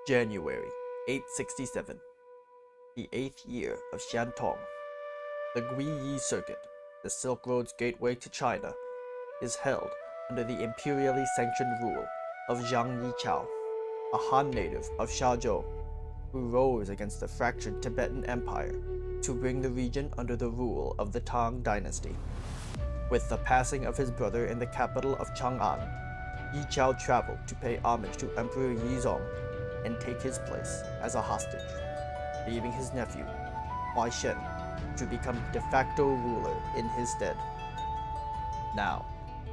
January 867, the 8th year of Xiantong. The Guiyi Circuit, the Silk Road's gateway to China, is held under the imperially sanctioned rule of Zhang Yichao, a Han native of Shazhou, who rose against the fractured Tibetan Empire to bring the region under the rule of the Tang dynasty. With the passing of his brother in the capital of Chang'an, Yichao traveled to pay homage to Emperor Yizong and take his place as a hostage, leaving his nephew, Huai Shen, to become de facto ruler in his stead. Now,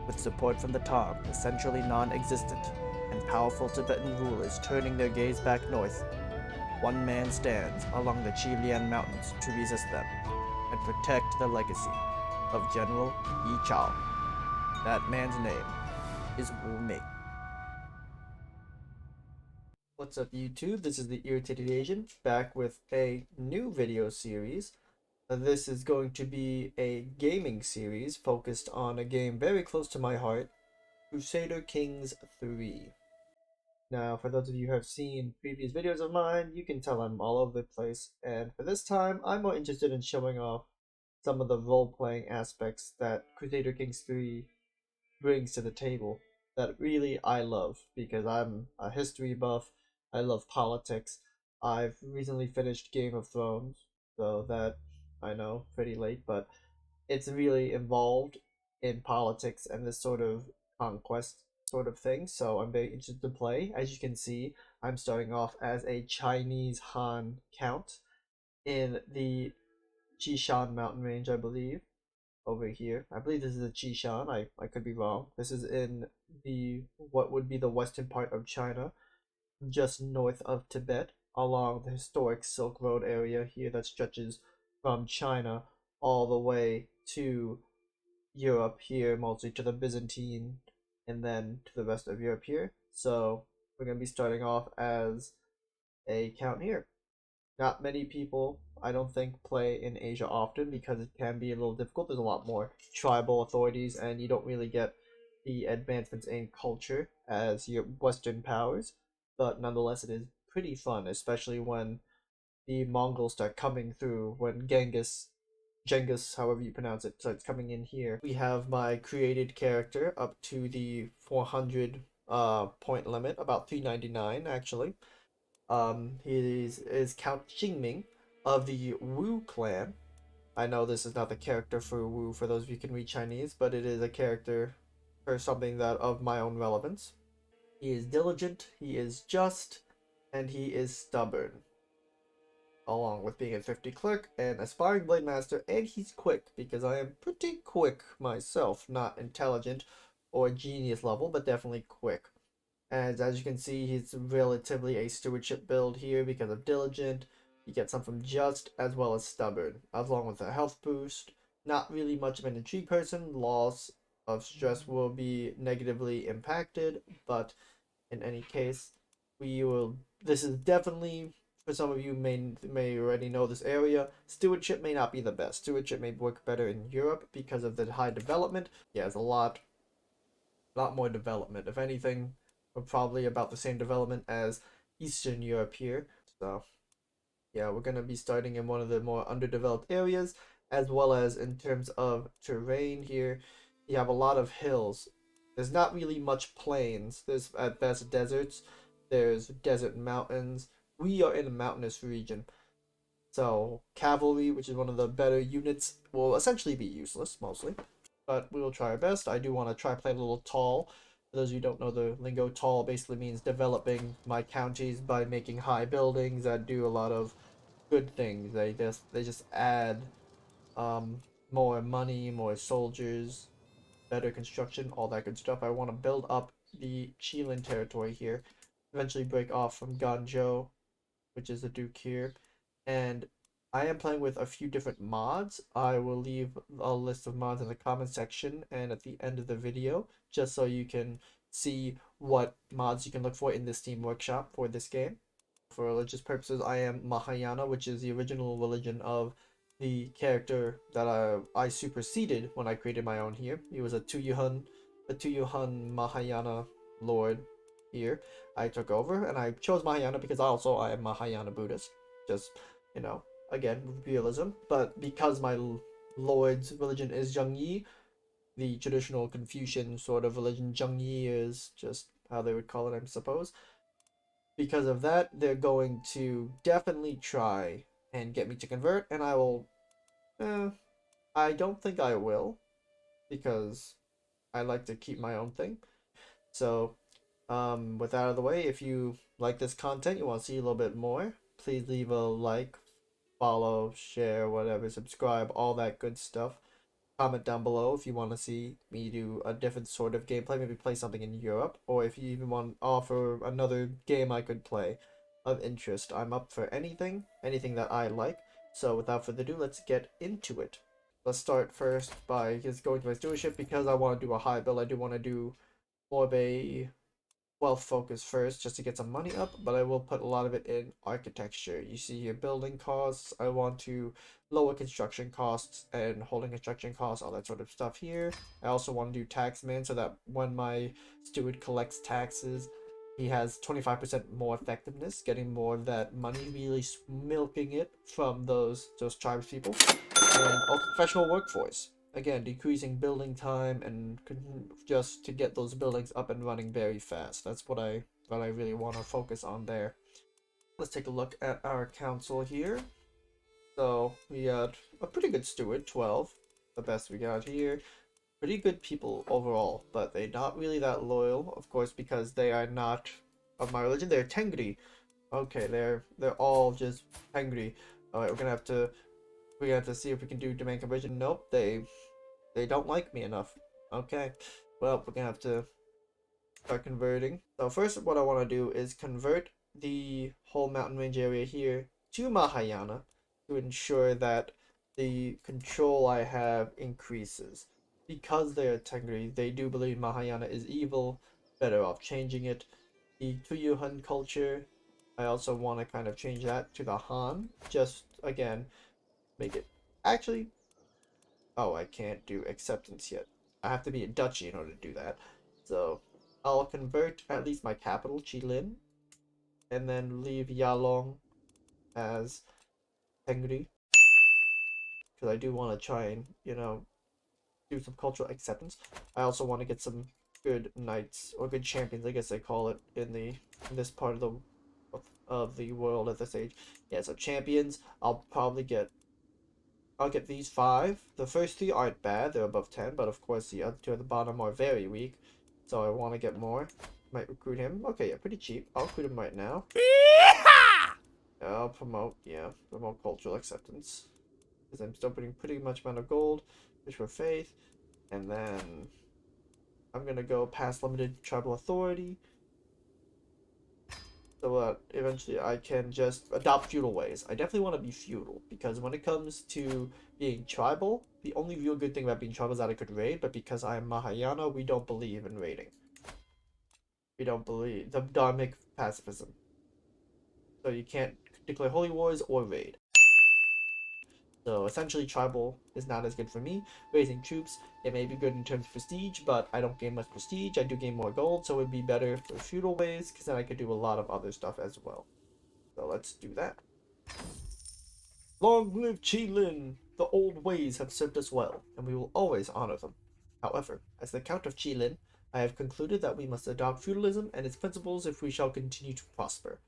with support from the Tang essentially non-existent and powerful Tibetan rulers turning their gaze back north, one man stands along the Qilian Mountains to resist them and protect the legacy of General Yi Chao. That man's name is Wu Ming. What's up, YouTube? This is the Irritated Asian, back with a new video series. This is going to be a gaming series focused on a game very close to my heart, Crusader Kings 3. Now, for those of you who have seen previous videos of mine, you can tell I'm all over the place, and for this time, I'm more interested in showing off some of the role-playing aspects that Crusader Kings 3 brings to the table that really I love, because I'm a history buff. I love politics. I've recently finished Game of Thrones, so that, I know, pretty late, but it's really involved in politics and this sort of conquest sort of thing, so I'm very interested to play. As you can see, I'm starting off as a Chinese Han count in the Qishan mountain range, I believe, over here. I believe this is the Qishan, I could be wrong. This is in the, what would be the western part of China, just north of Tibet, along the historic Silk Road area here that stretches from China all the way to Europe here, mostly to the Byzantine, and then to the rest of Europe here. So we're going to be starting off as a count here. Not many people, I don't think, play in Asia often because it can be a little difficult. There's a lot more tribal authorities, and you don't really get the advancements in culture as your Western powers. But nonetheless, it is pretty fun, especially when the Mongols start coming through, when Genghis, however you pronounce it, starts coming in here. We have my created character up to the 400 point limit, about 399 actually. He is Count Qingming of the Wu clan. I know this is not the character for Wu, for those of you who can read Chinese, but it is a character for something that of my own relevance. He is diligent, he is just, and he is stubborn, along with being a thrifty clerk and aspiring blade master, and he's quick, because I am pretty quick myself, not intelligent or genius level, but definitely quick. And as you can see, he's relatively a stewardship build here because of diligent. You get some from just as well as stubborn, along with a health boost. Not really much of an intrigue person. Loss of stress will be negatively impacted, but in any case, we will. This is definitely, for some of you may already know this area. Stewardship may not be the best. Stewardship may work better in Europe because of the high development. Yeah, there's a lot more development. If anything, we're probably about the same development as Eastern Europe here. So yeah, we're going to be starting in one of the more underdeveloped areas, as well as in terms of terrain here. You have a lot of hills. There's not really much plains. There's at best deserts. There's desert mountains. We are in a mountainous region. So cavalry, which is one of the better units, will essentially be useless, mostly. But we will try our best. I do want to try play a little tall. For those of you who don't know the lingo, tall basically means developing my counties by making high buildings that do a lot of good things. They just add more money, more soldiers, better construction, all that good stuff. I want to build up the Qilin territory here, eventually break off from Ganzhou, which is the duke here, and I am playing with a few different mods. I will leave a list of mods in the comment section and at the end of the video, just so you can see what mods you can look for in the Steam Workshop for this game. For religious purposes, I am Mahayana, which is the original religion of the character that I superseded when I created my own here. He was a Tuyuhan Mahayana lord here, I took over, and I chose Mahayana because also I am Mahayana Buddhist. Just, you know, again, realism. But because my lord's religion is Zhengyi, the traditional Confucian sort of religion, Zhengyi is just how they would call it, I suppose. Because of that, they're going to definitely try and get me to convert, and I will. I don't think I will, because I like to keep my own thing. So, with that out of the way, if you like this content, you want to see a little bit more, please leave a like, follow, share, whatever, subscribe, all that good stuff. Comment down below if you want to see me do a different sort of gameplay, maybe play something in Europe, or if you even want to offer another game I could play of interest. I'm up for anything that I like. So without further ado, let's get into it. Let's start first by just going to my stewardship because I want to do a high build. I do want to do more of a wealth focus first just to get some money up, but I will put a lot of it in architecture. You see here building costs. I want to lower construction costs and holding construction costs, all that sort of stuff here. I also want to do taxman so that when my steward collects taxes, he has 25% more effectiveness, getting more of that money, really milking it from those tribes people. And also professional workforce. Again, decreasing building time and just to get those buildings up and running very fast. That's what I really want to focus on there. Let's take a look at our council here. So we got a pretty good steward, 12, the best we got here. Pretty good people overall, but they're not really that loyal, of course, because they are not of my religion. They're Tengri. Okay, they're all just Tengri. Alright, we're gonna have to see if we can do domain conversion. Nope, they don't like me enough. Okay, well, we're gonna have to start converting. So first, what I want to do is convert the whole mountain range area here to Mahayana to ensure that the control I have increases. Because they're Tengri, they do believe Mahayana is evil, better off changing it. The Tuyuhan culture, I also want to kind of change that to the Han, just, again, make it... Actually, oh, I can't do acceptance yet. I have to be a duchy in order to do that. So I'll convert at least my capital, Jilin, and then leave Yalong as Tengri. Because I do want to try and, do some cultural acceptance. I also want to get some good knights, or good champions, I guess they call it, in this part of the world at this age. Yeah, so champions, I'll get these 5. The first 3 aren't bad, they're above 10, but of course the other 2 at the bottom are very weak. So I want to get more. Might recruit him. Okay, yeah, pretty cheap. I'll recruit him right now. I'll promote cultural acceptance. Because I'm still putting pretty much amount of gold, which for faith. And then I'm going to go past limited tribal authority. So that eventually I can just adopt feudal ways. I definitely want to be feudal, because when it comes to being tribal, the only real good thing about being tribal is that I could raid, but because I am Mahayana, we don't believe in raiding. We don't believe the dharmic pacifism. So you can't declare holy wars or raid. So essentially tribal is not as good for me. Raising troops, it may be good in terms of prestige, but I don't gain much prestige. I do gain more gold, so it would be better for feudal ways, because then I could do a lot of other stuff as well. So let's do that. Long live Qilin! The old ways have served us well, and we will always honor them. However, as the Count of Qilin, I have concluded that we must adopt feudalism and its principles if we shall continue to prosper.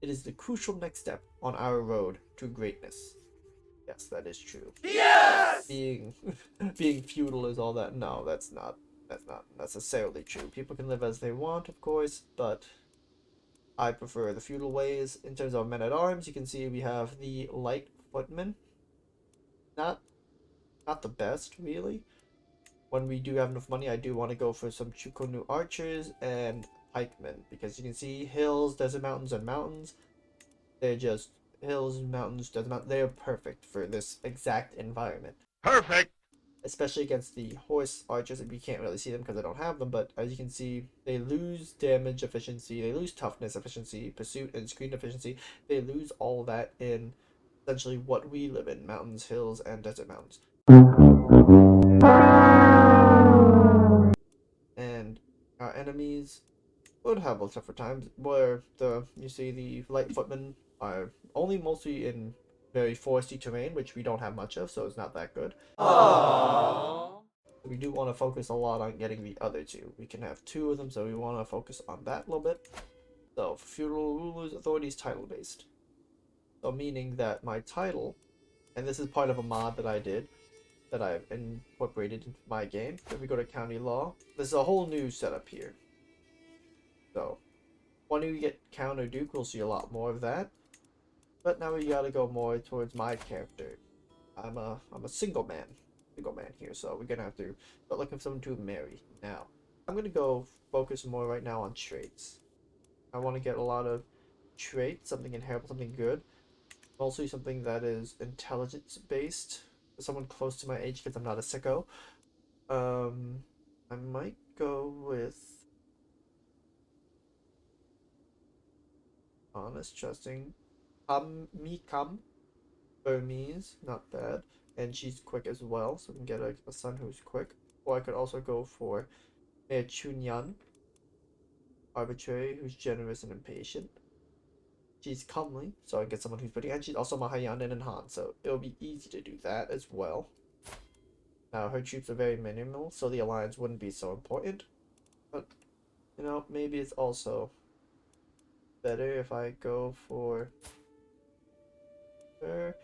It is the crucial next step on our road to greatness. Yes, that is true. Yes! Being feudal is all that. No, that's not necessarily true. People can live as they want, of course, but I prefer the feudal ways. In terms of men-at-arms, you can see we have the light footmen. Not the best, really. When we do have enough money, I do want to go for some Chukonu archers and pikemen, because you can see hills, desert mountains, and mountains. They're just hills, mountains, desert mountains. They're perfect for this exact environment. Perfect! Especially against the horse archers, and we can't really see them because I don't have them, but as you can see, they lose damage efficiency, they lose toughness efficiency, pursuit and screen efficiency. They lose all that in essentially what we live in, mountains, hills, and desert mountains. And our enemies, would have a tougher time where you see the light footmen are only mostly in very foresty terrain, which we don't have much of, so it's not that good. Aww. We do want to focus a lot on getting the other two. We can have two of them, so we want to focus on that a little bit. So, feudal rulers, authorities, title based. So, meaning that my title, and this is part of a mod that I did, that I've incorporated into my game. If we go to county law, there's a whole new setup here. So, when you get count or duke, we'll see a lot more of that. But now we gotta go more towards my character. I'm a single man here, so we're gonna have to start looking for someone to marry. Now, I'm gonna go focus more right now on traits. I want to get a lot of traits, something inheritable, something good. Mostly something that is intelligence based. Someone close to my age, because I'm not a sicko. I might go with honest, trusting. Kam Burmese, not bad, and she's quick as well, so we can get a son who's quick. Or I could also go for Mayor Chunyan, arbitrary, who's generous and impatient. She's comely, so I get someone who's pretty, and she's also Mahayanan and Han, so it'll be easy to do that as well. Now, her troops are very minimal, so the alliance wouldn't be so important. But, you know, maybe it's also better if I go for her.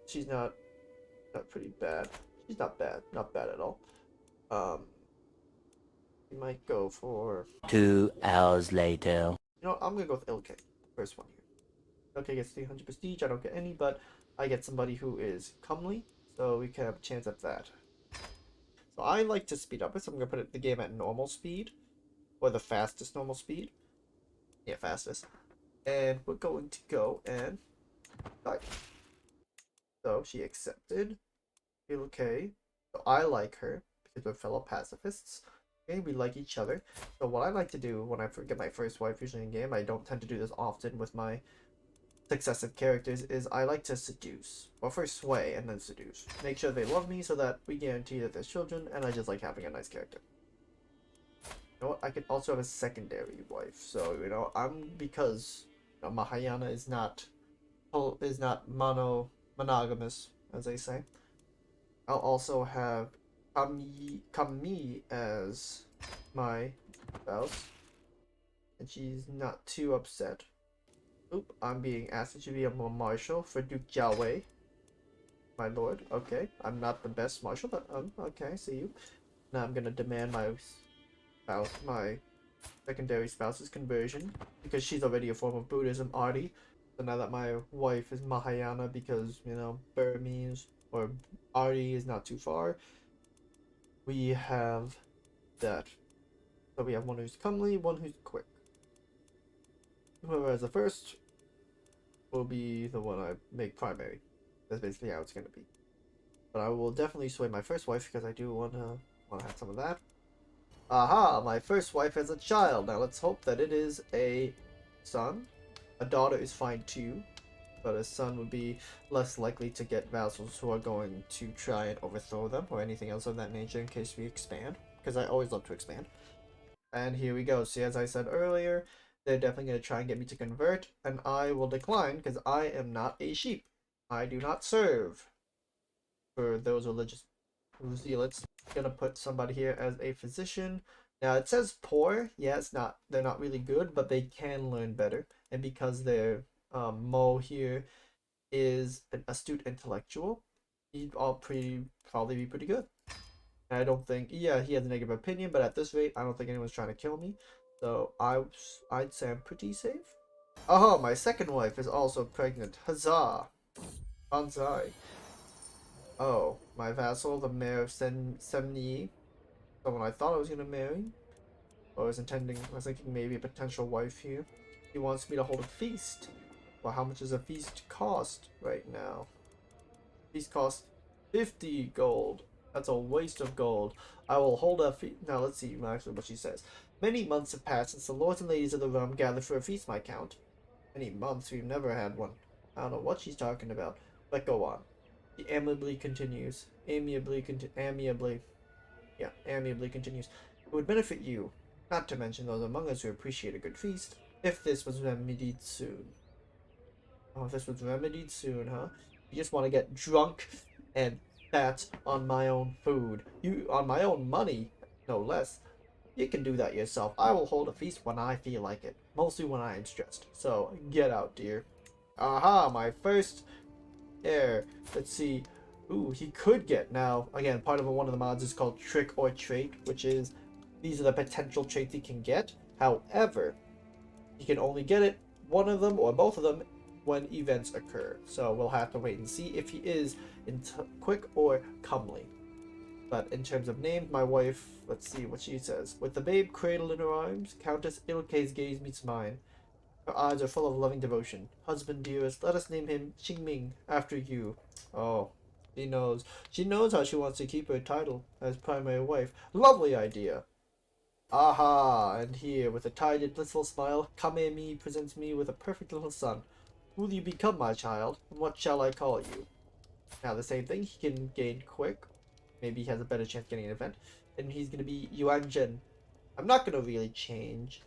She's not pretty bad. She's not bad. Not bad at all. We might go for 2 hours later. You know, I'm gonna go with LK, first one here. LK gets 300 prestige. I don't get any, but I get somebody who is comely, so we can have a chance at that. So I like to speed up it, so I'm gonna put the game at normal speed, or the fastest normal speed. Yeah, fastest. And we're going to go and type. So she accepted. Okay. So I like her because we're fellow pacifists. And we like each other. So what I like to do when I get my first wife, usually in game, I don't tend to do this often with my successive characters, is I like to seduce. Well, first sway and then seduce. Make sure they love me so that we guarantee that there's children, and I just like having a nice character. You know what? I could also have a secondary wife. So, you know, because you know, Mahayana is not monogamous, as they say. I'll also have Kami as my spouse, and she's not too upset. Oop, I'm being asked to be a marshal for Duke Jiawei, my lord. Okay, I'm not the best marshal, but okay, I see you. Now I'm gonna demand my secondary spouse's conversion, because she's already a form of Buddhism, Arti. So now that my wife is Mahayana, because, you know, Burmese or Arti is not too far, we have that. So we have one who's comely, one who's quick. Whoever has the first will be the one I make primary. That's basically how it's gonna be. But I will definitely sway my first wife, because I do wanna have some of that. Aha! My first wife has a child. Now let's hope that it is a son. A daughter is fine too, but a son would be less likely to get vassals who are going to try and overthrow them or anything else of that nature in case we expand, because I always love to expand. And here we go. See, as I said earlier, they're definitely going to try and get me to convert, and I will decline because I am not a sheep. I do not serve for those religious zealots. Gonna put somebody here as a physician. Now it says poor. Yeah, they're not really good, but they can learn better. And because their Mo here is an astute intellectual, he'd probably be pretty good. And I don't think, yeah, he has a negative opinion, but at this rate, I don't think anyone's trying to kill me. So I'd say I'm pretty safe. Oh, my second wife is also pregnant. Huzzah! Banzai. Oh, my vassal, the mayor of Semni, someone I thought I was gonna marry. I was thinking maybe a potential wife here. He wants me to hold a feast. Well, how much does a feast cost right now? Feast costs 50 gold. That's a waste of gold. I will hold a feast. Now let's see actually what she says. Many months have passed since the lords and ladies of the realm gathered for a feast, my count. Many months? We've never had one. I don't know what she's talking about. But go on. She amiably continues. Amiably continues. It would benefit you. Not to mention those among us who appreciate a good feast. If this was remedied soon. Oh, if this was remedied soon, huh? You just want to get drunk and fat on my own food. On my own money, no less. You can do that yourself. I will hold a feast when I feel like it. Mostly when I am stressed. So, get out, dear. Aha, my first heir. Let's see. Ooh, he could get now. Again, part of one of the mods is called Trick or Trait, which is these are the potential traits he can get. However, he can only get it, one of them or both of them, when events occur. So we'll have to wait and see if he is quick or comely. But in terms of names, my wife, let's see what she says. With the babe cradled in her arms, Countess Ilke's gaze meets mine. Her eyes are full of loving devotion. Husband dearest, let us name him Xingming, after you. Oh, she knows. She knows how she wants to keep her title as primary wife. Lovely idea. Aha! And here, with a tidy, blissful smile, Kamemi presents me with a perfect little son. Who will you become, my child, and what shall I call you? Now, the same thing, he can gain quick. Maybe he has a better chance getting an event. And he's going to be Yuan Zhen. I'm not going to really change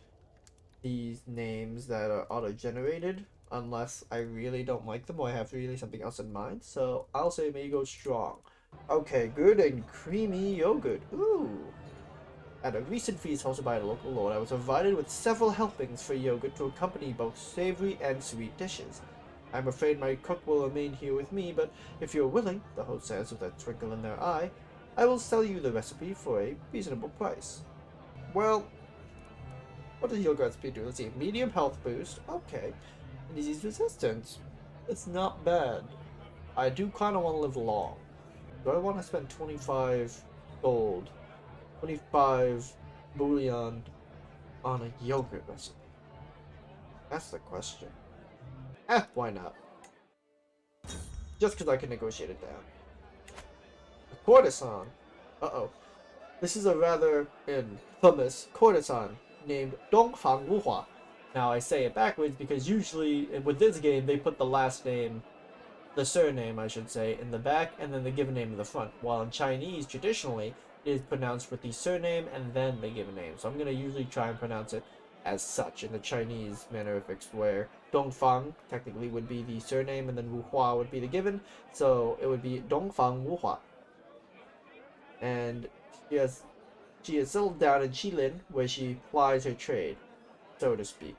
these names that are auto-generated unless I really don't like them or I have really something else in mind. So I'll say may go strong. Okay, good and creamy yogurt. Ooh. At a recent feast hosted by a local lord, I was provided with several helpings for yogurt to accompany both savory and sweet dishes. I'm afraid my cook will remain here with me, but if you're willing, the host says with a twinkle in their eye, I will sell you the recipe for a reasonable price. Well, what does yogurt speed do? Let's see. Medium health boost. Okay. And disease resistance. It's not bad. I do kind of want to live long. Do I want to spend 25 gold, 25 bullion on a yogurt recipe? That's the question. Why not? Just because I can negotiate it down. A courtesan. Uh-oh. This is a rather infamous courtesan named Dongfang Wuhua. Now I say it backwards because usually with this game they put the last name, the surname I should say, in the back and then the given name in the front. While in Chinese, traditionally, it is pronounced with the surname and then the given name. So I'm going to usually try and pronounce it as such in the Chinese manner fixed where Dongfang technically would be the surname and then Wuhua would be the given. So it would be Dongfang Wuhua. And she has settled down in Qilin where she plies her trade, so to speak.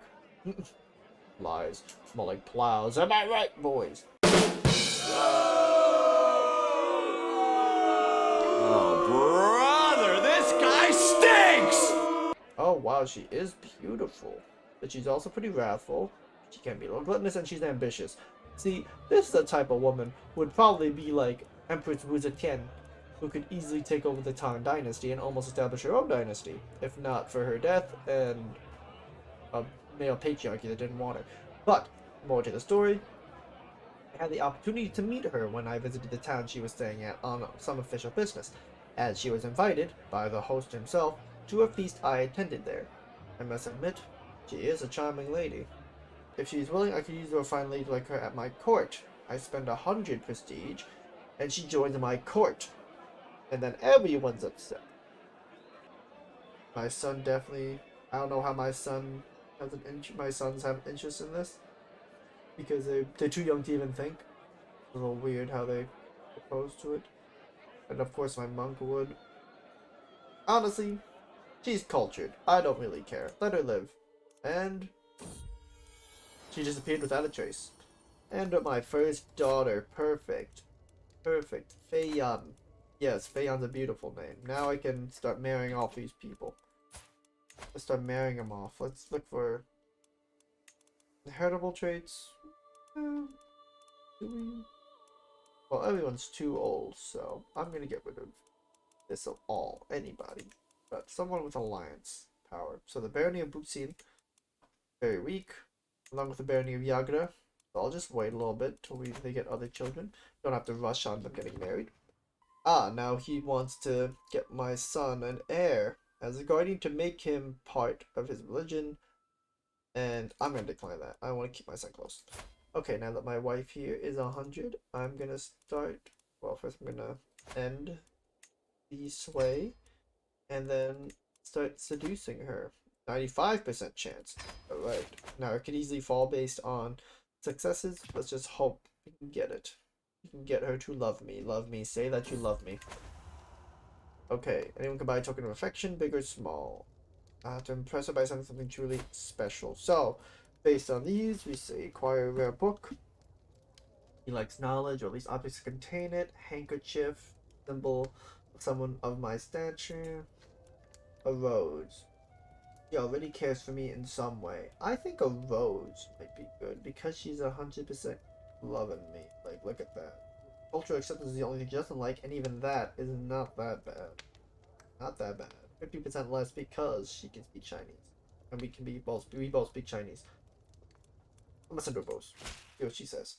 Lies. More like plows. Am I right, boys? Oh, brother, this guy stinks! Oh, wow, she is beautiful. But she's also pretty wrathful. She can be a little gluttonous and she's ambitious. See, this is the type of woman who would probably be like Empress Wu Zetian, who could easily take over the Tang Dynasty and almost establish her own dynasty, if not for her death and a male patriarchy that didn't want her. But, more to the story, I had the opportunity to meet her when I visited the town she was staying at on some official business, as she was invited, by the host himself, to a feast I attended there. I must admit, she is a charming lady. If she is willing, I could use a fine lady like her at my court. I spend 100 prestige, and she joins my court. And then everyone's upset. My son definitely... I don't know how my son has my sons have an interest in this. Because they're too young to even think. It's a little weird how they propose to it. And of course my monk would. Honestly, she's cultured. I don't really care. Let her live. And she disappeared without a trace. And my first daughter. Perfect. Perfect. Fei Yan. Yes, Fei Yan's a beautiful name. Now I can start marrying off these people. Let's start marrying them off. Let's look for heritable traits. Do we? Well, everyone's too old, so I'm gonna get rid of this of all. Anybody. But someone with alliance power. So the barony of Buxin, very weak. Along with the barony of Yagra. So I'll just wait a little bit till they get other children. Don't have to rush on them getting married. Ah, now he wants to get my son an heir as a guardian to make him part of his religion. And I'm going to decline that. I want to keep my son close. Okay, now that my wife here is 100, I'm going to start... Well, first I'm going to end the sway. And then start seducing her. 95% chance. Alright. Now it could easily fall based on successes. Let's just hope we can get it. We can get her to love me. Love me. Say that you love me. Okay. Anyone can buy a token of affection, big or small. To impress her by something truly special. So, based on these, we say acquire a rare book. He likes knowledge, or at least objects that contain it. Handkerchief, symbol of someone of my stature. A rose. He already cares for me in some way. I think a rose might be good because she's 100% loving me. Like, look at that. Cultural acceptance is the only thing she doesn't like, and even that is not that bad. Not that bad. 50% less because she can speak Chinese, and we both speak Chinese. I'm gonna send her a rose. See what she says.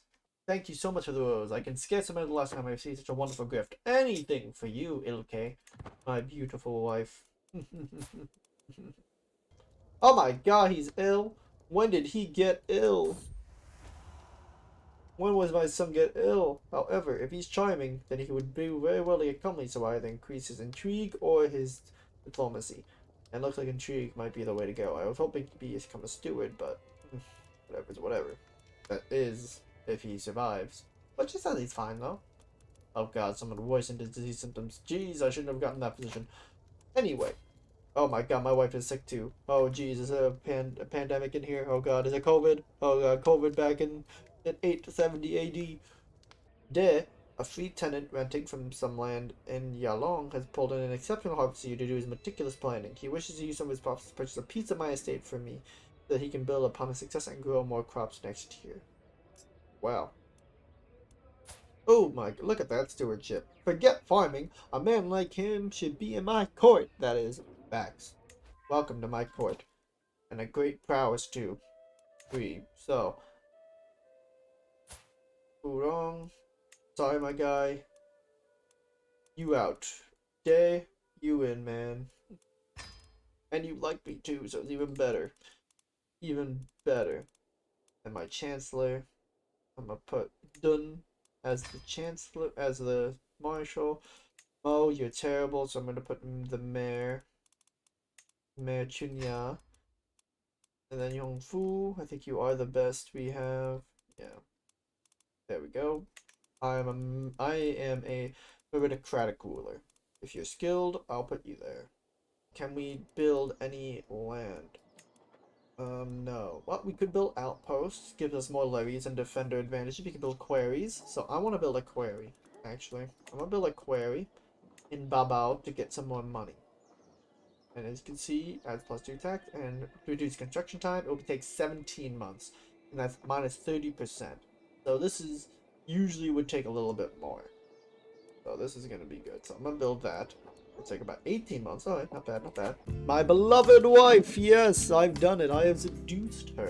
Thank you so much for the rose. I can scarce remember the last time I received such a wonderful gift. Anything for you, Ilke, my beautiful wife. Oh my god, he's ill. When did he get ill? When was my son get ill? However, if he's charming, then he would do very well to get comely, so either increase his intrigue or his diplomacy. And looks like intrigue might be the way to go. I was hoping to become a steward, but whatever's whatever. That is, if he survives. But she says he's fine, though. Oh god, someone worsened his disease symptoms. Jeez, I shouldn't have gotten that position. Anyway. Oh my god, my wife is sick too. Oh jeez, is there a pandemic in here? Oh god, is it COVID? Oh god, COVID back in 870 AD. There, a free tenant renting from some land in Yalong has pulled in an exceptional harvest year to do his meticulous planning. He wishes to use some of his profits to purchase a piece of my estate for me, so that he can build upon his success and grow more crops next year. Wow. Oh my, look at that stewardship. Forget farming. A man like him should be in my court. That is, facts. Welcome to my court. And a great prowess too. Free. So. Wrong. Sorry, my guy. You out. Day, you in, man. And you like me too, so it's even better. Even better. And my chancellor. I'm gonna put Dun as the chancellor, as the marshal. Oh, you're terrible, so I'm gonna put the mayor. Mayor Chunya. And then Yong Fu, I think you are the best we have. Yeah. There we go. I am a meritocratic ruler. If you're skilled, I'll put you there. Can we build any land? No. Well, we could build outposts, gives us more levies and defender advantage. We can build quarries. So I want to build a quarry, actually. I'm gonna build a quarry in Babao to get some more money. And as you can see, adds +2 attack and reduce construction time. It will take 17 months, and that's minus 30%. So this is usually would take a little bit more. So this is gonna be good. So I'm gonna build that. It'll take about 18 months. Alright, not bad, not bad. My beloved wife, yes, I've done it. I have seduced her.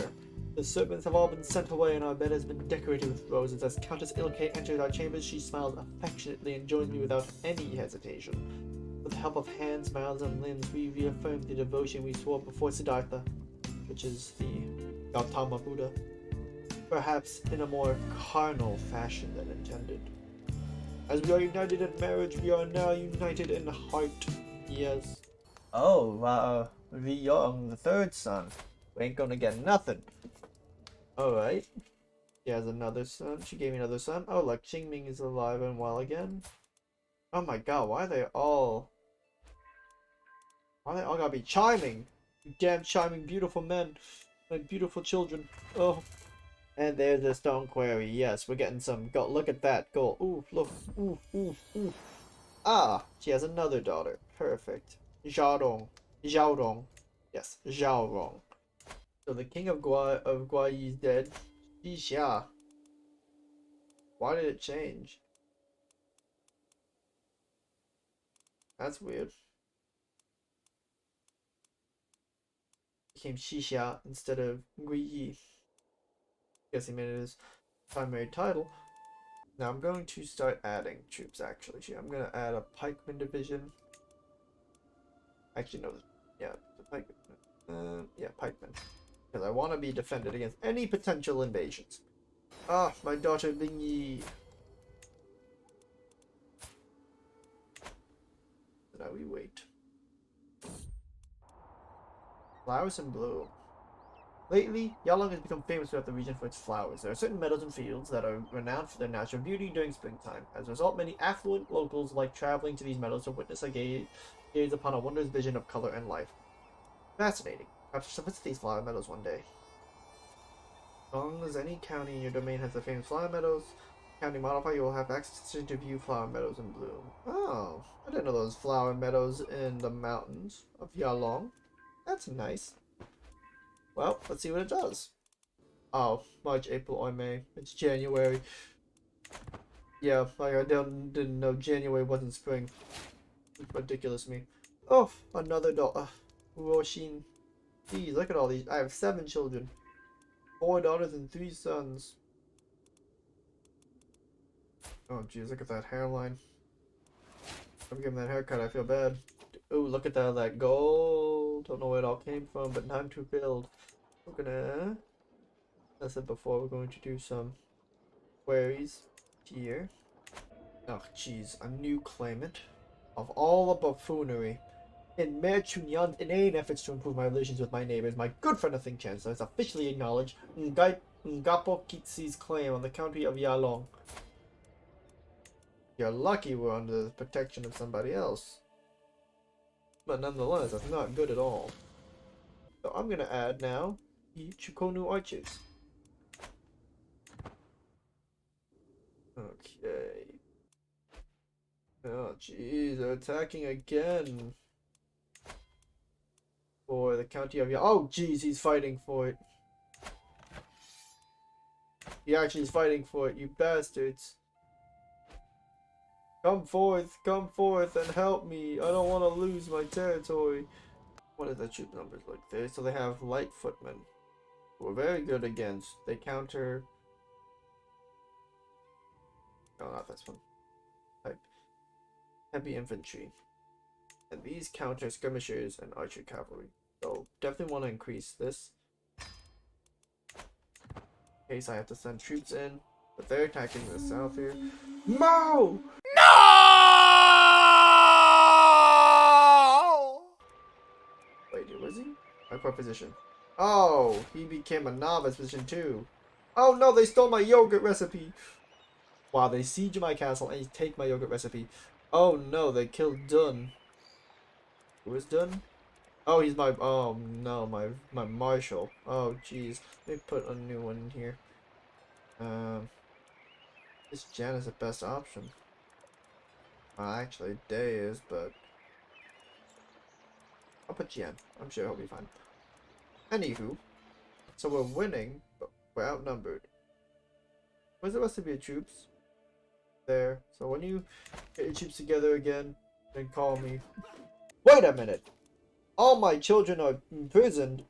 The servants have all been sent away, and our bed has been decorated with roses. As Countess Ilke enters our chambers, she smiles affectionately and joins me without any hesitation. With the help of hands, mouths, and limbs, we reaffirm the devotion we swore before Siddhartha, which is the Gautama Buddha, perhaps in a more carnal fashion than intended. As we are united in marriage, we are now united in heart. Yes. Oh, Vi Young, the third son. We ain't gonna get nothing. Alright. She has another son. She gave me another son. Oh, look, Qingming is alive and well again. Oh my god, why are they all... Why they all gotta be charming? You damn charming, beautiful men. My beautiful children. Oh. And there's the stone quarry. Yes, we're getting some gold. Look at that gold. Ooh, look. Ooh, ooh, ooh. Ah, she has another daughter. Perfect. Xiaorong. Xiaorong. Yes, Xiaorong. So the king of Guayi is dead. Xixia. Why did it change? That's weird. Became Xixia instead of Guiyi. Guess he made it his primary title. Now I'm going to start adding troops, actually. I'm going to add a pikeman division. Actually, no. Yeah, the pikeman. Yeah, pikeman. Because I want to be defended against any potential invasions. Ah, my daughter Bingyi. So now we wait. Flowers in bloom. Lately, Yalong has become famous throughout the region for its flowers. There are certain meadows and fields that are renowned for their natural beauty during springtime. As a result, many affluent locals like traveling to these meadows to witness a gaze upon a wondrous vision of color and life. Fascinating. Perhaps I shall visit these flower meadows one day. As long as any county in your domain has the famous flower meadows, county modifier, you will have access to view flower meadows in bloom. Oh, I didn't know those flower meadows in the mountains of Yalong. That's nice. Well, let's see what it does. Oh, March, April, or May. It's January. Yeah, like I didn't know January wasn't spring. It's ridiculous to me. Oh, another daughter. Roshin. Geez, look at all these. I have 7 children. 4 daughters and 3 sons. Oh, geez, look at that hairline. I'm giving that haircut, I feel bad. Ooh, look at that gold. Don't know where it all came from, but time to build. We're gonna, as I said before, we're going to do some queries here. Oh, jeez, a new claimant. Of all the buffoonery. In Mayor Chunyon's inane efforts to improve my relations with my neighbors, my good friend of Think Chancellor has officially acknowledged Ngapo Kitsi's claim on the county of Yalong. You're lucky we're under the protection of somebody else. But nonetheless, that's not good at all. So I'm gonna add now the Chukonu archers. Okay. Oh jeez, they're attacking again. For the county of oh jeez, he's fighting for it. He actually is fighting for it, you bastards. Come forth and help me. I don't want to lose my territory. What are the troop numbers like there? So they have light footmen, who are very good against. They counter. No, not this one. Type heavy infantry, and these counter skirmishers and archer cavalry. So definitely want to increase this. In case I have to send troops in, but they're attacking the south here. Mo! No! Wait, who was he? My poor position. Oh, he became a novice position too. Oh no, they stole my yogurt recipe. Wow, they siege my castle and take my yogurt recipe. Oh no, they killed Dun. Who is Dun? Oh, he's my, oh no, my marshal. Oh jeez, let me put a new one in here. This Jan is the best option. Well, actually, Day is, but I'll put Jan. I'm sure he'll be fine. Anywho, so we're winning, but we're outnumbered. Where's the rest of your troops? There. So when you get your troops together again, then call me. Wait a minute! All my children are imprisoned.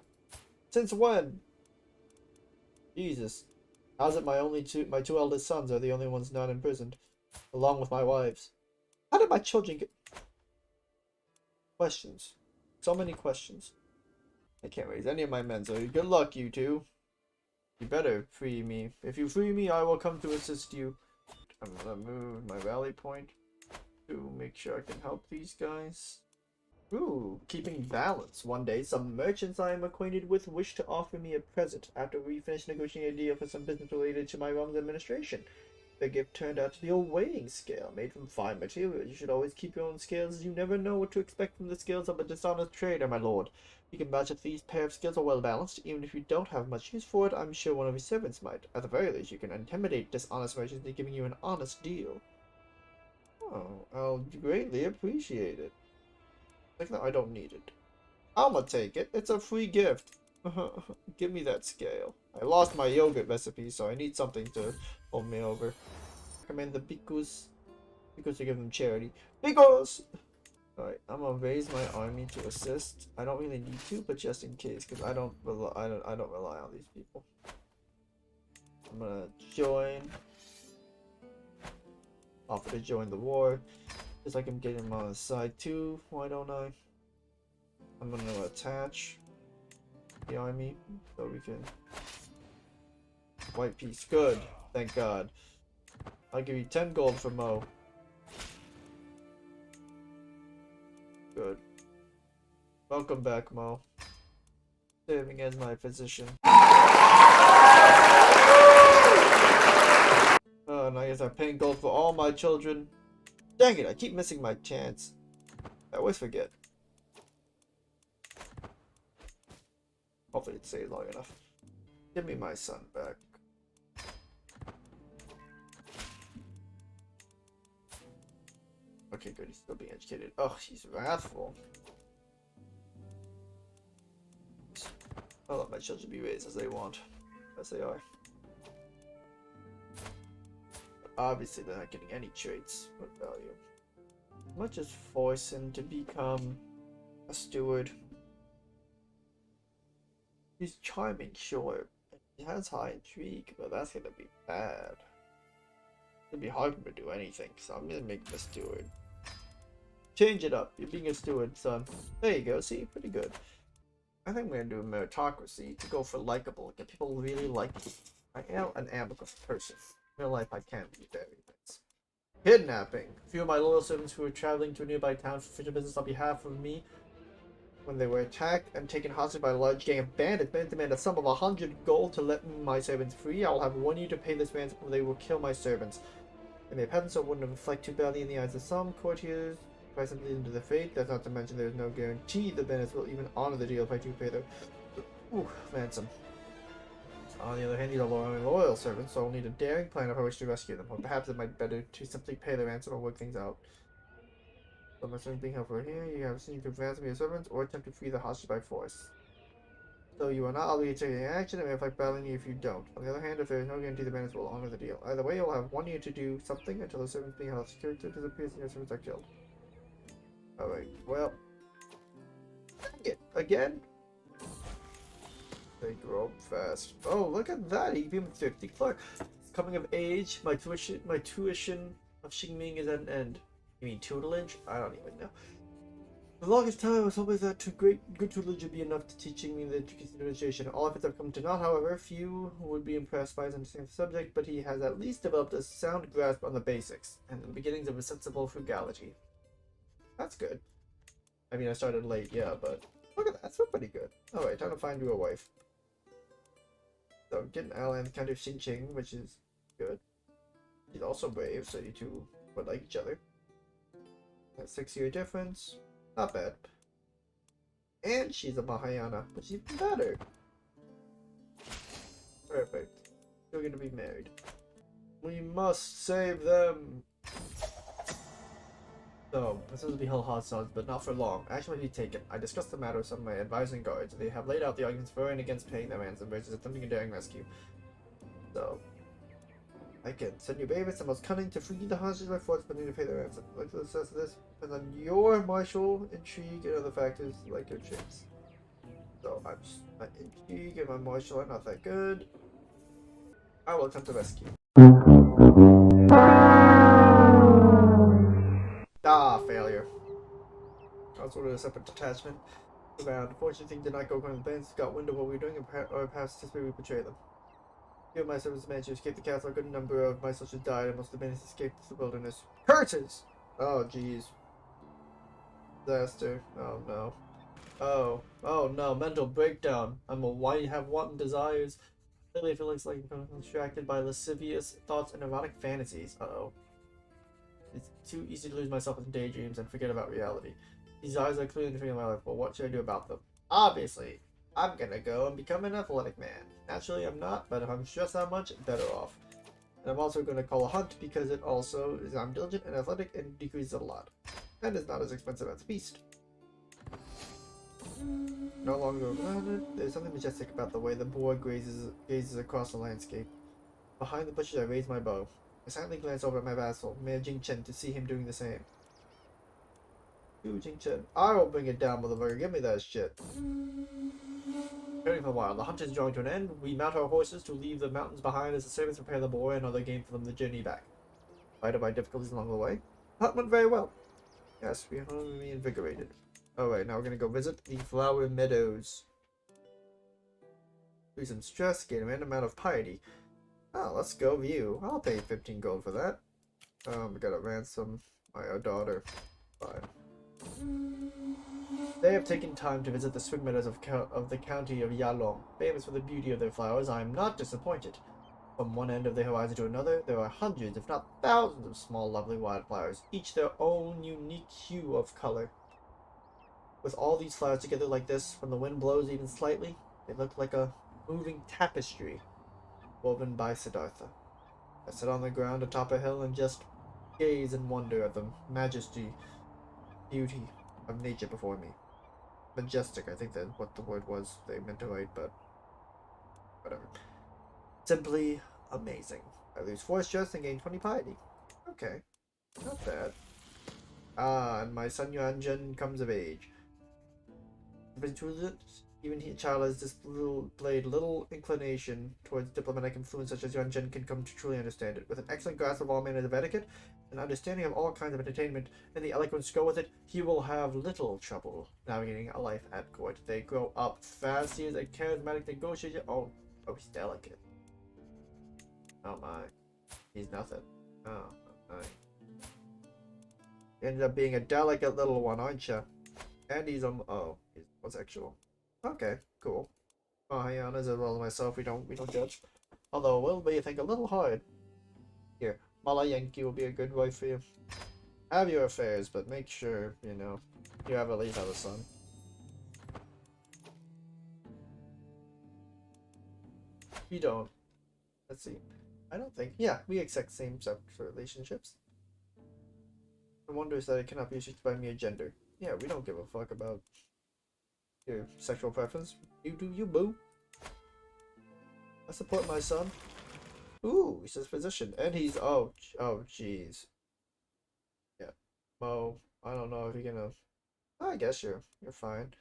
Since when? Jesus. How's it my two eldest sons are the only ones not imprisoned, along with my wives? How did my children get questions? So many questions. I can't raise any of my men, so good luck, you two. You better free me. If you free me, I will come to assist you. I'm gonna move my rally point to make sure I can help these guys. Ooh, keeping balance. One day, some merchants I am acquainted with wish to offer me a present after we finish negotiating a deal for some business related to my realm's administration. The gift turned out to be a weighing scale made from fine material. You should always keep your own scales, as you never know what to expect from the scales of a dishonest trader, my lord. You can match if these pair of scales are well balanced. Even if you don't have much use for it, I'm sure one of your servants might. At the very least, you can intimidate dishonest merchants into giving you an honest deal. Oh, I'll greatly appreciate it. Like that, I don't need it. I'ma take it. It's a free gift. Give me that scale. I lost my yogurt recipe, so I need something to hold me over. Recommend the Bicos. Because to give them charity. Bicos! Alright, I'm gonna raise my army to assist. I don't really need to, but just in case, because I don't rely on these people. I'm gonna join. Offer to join the war. Just like I'm getting them on the side too. Why don't I? I'm gonna attach the army so we can. White piece. Good. Thank God. I'll give you 10 gold for Mo. Good. Welcome back, Mo. serving as my physician. Oh, and I guess I'm paying gold for all my children. Dang it, I keep missing my chance. I always forget. Hopefully it stays long enough. Give me my son back. Okay, good, he's still being educated. Oh, he's wrathful. I'll let my children be raised as they want. As they are. But obviously they're not getting any traits of value. As much as force him to become a steward. He's charming, sure. He has high intrigue, but that's gonna be bad. It's gonna be hard for him to do anything, so I'm gonna make him a steward. Change it up. You're being a steward, son. There you go. See? Pretty good. I think we're gonna do a meritocracy to go for likable. Get people really like me. I am an amicable person. In real life, I can be very nice. Kidnapping. A few of my loyal servants who were traveling to a nearby town for official business on behalf of me. When they were attacked and taken hostage by a large gang of bandits, demand a sum of 100 gold to let my servants free. I will have 1 year to pay this ransom or they will kill my servants. And their peasants wouldn't reflect too badly in the eyes of some courtiers. If I simply into the fate, that's not to mention there is no guarantee the bandits will even honor the deal if I do pay their ransom. On the other hand, these are loyal servants, so I'll need a daring plan if I wish to rescue them. Or perhaps it might be better to simply pay the ransom or work things out. So my servants being held for here, you have seen you can ransom your servants or attempt to free the hostage by force. So you are not obligated to take any action and may reflect badly if you don't. On the other hand, if there is no guarantee the bandits will honor the deal. Either way, you'll have 1 year to do something until the servants being held secure disappears and your servants are killed. Alright, well. Dang it, again? They grow up fast. Oh, look at that! He became 50 Clark. Coming of age, my tuition of Xingming is at an end. You mean tutelage? I don't even know. For the longest time, I was hoping that good tutelage would be enough to teaching me the intricacies of administration. All efforts have come to naught, however. Few would be impressed by his understanding of the subject, but he has at least developed a sound grasp on the basics, and the beginnings of a sensible frugality. That's good. I mean, I started late, yeah, but look at that. That's pretty good. Alright, time to find you a wife. So, get an ally in the county of Xinjiang, which is good. She's also brave, so you two would like each other. That 6-year difference. Not bad. And she's a Mahayana, which is even better. Perfect. We're gonna be married. We must save them! So, this will be held hostile, but not for long. Action must be taken. I discussed the matter with some of my advising guards. They have laid out the arguments for and against paying their ransom versus attempting a daring rescue. So, I can send you babies the most cunning to free the hostages by force, but need to pay their ransom. Like the success of this depends on your martial intrigue and other factors like your traits. So, my intrigue and my martial are not that good. I will attempt to rescue. Ah, failure. I was ordered a separate detachment. Around. Unfortunately, things did not go according to the plans. Got wind of what we were doing, or perhaps anticipate we betray them. Few of my servants managed to escape the castle. A good number of my soldiers died, and most of the bandits escaped to the wilderness. Curses! Oh, jeez. Disaster. Oh, no. Oh, no. Mental breakdown. Have wanton desires. Lately, I feel like I'm distracted by lascivious thoughts and erotic fantasies. Uh-oh. It's too easy to lose myself in daydreams and forget about reality. These eyes are clearly interfering in my life, but what should I do about them? Obviously, I'm gonna go and become an athletic man. Naturally, I'm not, but if I'm stressed that much, better off. And I'm also gonna call a hunt because it also is I'm diligent and athletic and decreases a lot. And is not as expensive as a beast. No longer there's something majestic about the way the boar gazes across the landscape. Behind the bushes, I raise my bow. I silently glance over at my vassal, Mayor Jingchen, to see him doing the same. Jingchen, I will bring it down, motherfucker. Give me that shit. Returning for a while, the hunt is drawing to an end. We mount our horses to leave the mountains behind as the servants prepare the boar and other game for them the journey back. Despite my difficulties along the way, the hunt went very well. Yes, we are home reinvigorated. Alright, now we're gonna go visit the flower meadows. Lose some stress, gain a random amount of piety. Oh, let's go view. I'll pay 15 gold for that. We gotta ransom my daughter. Fine. They have taken time to visit the swing meadows of the county of Yalong. Famous for the beauty of their flowers, I am not disappointed. From one end of the horizon to another, there are hundreds, if not thousands, of small, lovely wildflowers, each their own unique hue of color. With all these flowers together like this, when the wind blows even slightly, they look like a moving tapestry woven by Siddhartha. I sit on the ground atop a hill and just gaze in wonder at the majesty, beauty of nature before me. Majestic, I think that's what the word was they meant to write, but whatever. Simply amazing. I lose 4 stress and gain 20 piety. Okay, not bad. Ah, and my son Yuanjun comes of age. Even he, child has displayed little inclination towards diplomatic influence such as Yuanjun can come to truly understand it. With an excellent grasp of all manners of etiquette, an understanding of all kinds of entertainment, and the eloquence to go with it, he will have little trouble navigating a life at court. They grow up fast. He is a charismatic negotiator. Oh, he's delicate. Oh my. He's nothing. Oh my. You ended up being a delicate little one, aren't you? And he's he's homosexual. Okay, cool. Mahayana's as well as myself, we don't judge. Although it will be, I think, a little hard. Here, Malayanki will be a good wife for you. Have your affairs, but make sure, you know, you have at least have a son. We don't. Let's see. I don't think. Yeah, we accept same-sex relationships. The wonder is that it cannot be restricted by mere gender. Yeah, we don't give a fuck about your sexual preference. You do you, boo. I support my son. Ooh, he says physician. And he's, oh, jeez. Yeah. Mo, I don't know if you're gonna, I guess you're fine.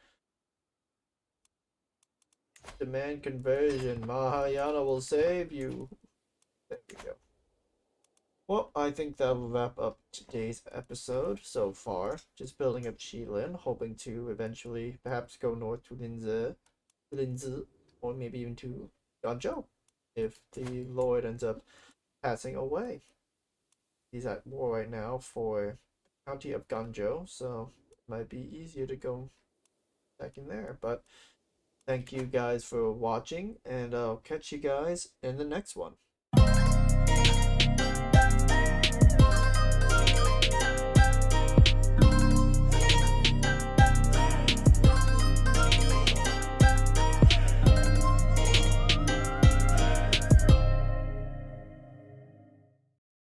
Demand conversion. Mahayana will save you. There we go. Well, I think that will wrap up today's episode so far. Just building up Qilin, hoping to eventually perhaps go north to Linzi, or maybe even to Ganzhou, if the Lord ends up passing away. He's at war right now for the county of Ganzhou, so it might be easier to go back in there. But thank you guys for watching, and I'll catch you guys in the next one.